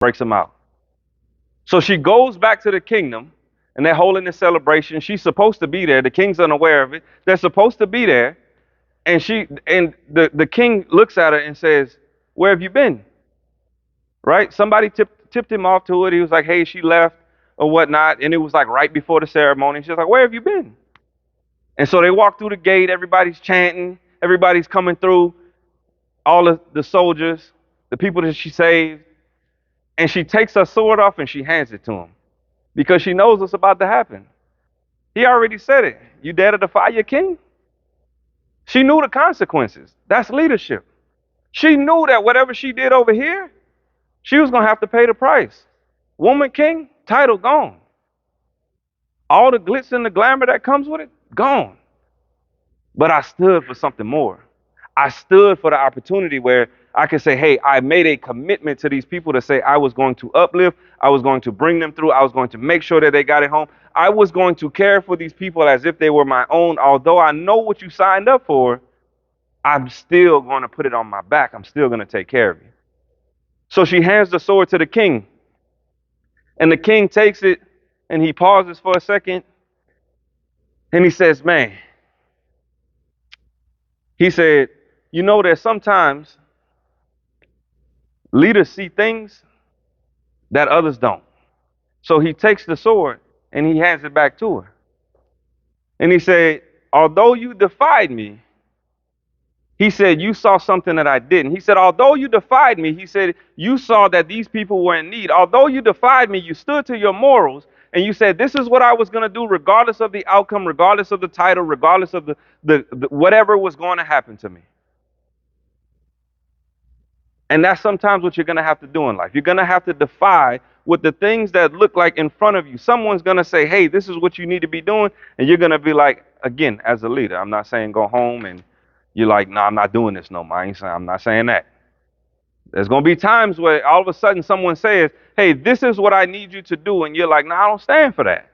breaks them out. So she goes back to the kingdom, and they're holding this celebration. She's supposed to be there. The king's unaware of it. They're supposed to be there. And the king looks at her and says, "Where have you been?" Right? Somebody tipped him off to it. He was like, "Hey, she left or whatnot." And it was like right before the ceremony. She's like, "Where have you been?" And so they walk through the gate. Everybody's chanting. Everybody's coming through. All of the soldiers, the people that she saved. And she takes her sword off and she hands it to him because she knows what's about to happen. He already said it. You dare to defy your king? She knew the consequences. That's leadership. She knew that whatever she did over here, she was going to have to pay the price. Woman king, title gone. All the glitz and the glamour that comes with it, gone. But I stood for something more. I stood for the opportunity where I could say, hey, I made a commitment to these people to say I was going to uplift, I was going to bring them through, I was going to make sure that they got it home. I was going to care for these people as if they were my own. Although I know what you signed up for, I'm still going to put it on my back. I'm still going to take care of you. So she hands the sword to the king. And the king takes it and he pauses for a second. And he says, man, he said, you know, that sometimes leaders see things that others don't. So he takes the sword and he hands it back to her. And he said, although you defied me, he said, you saw something that I didn't. He said, although you defied me, he said, you saw that these people were in need. Although you defied me, you stood to your morals and you said, this is what I was going to do, regardless of the outcome, regardless of the title, regardless of the whatever was going to happen to me. And that's sometimes what you're going to have to do in life. You're going to have to defy with the things that look like in front of you. Someone's going to say, hey, this is what you need to be doing. And you're going to be like, again, as a leader, I'm not saying go home and you're like, no, I'm not doing this no more. I'm not saying that. There's going to be times where all of a sudden someone says, hey, this is what I need you to do. And you're like, no, I don't stand for that.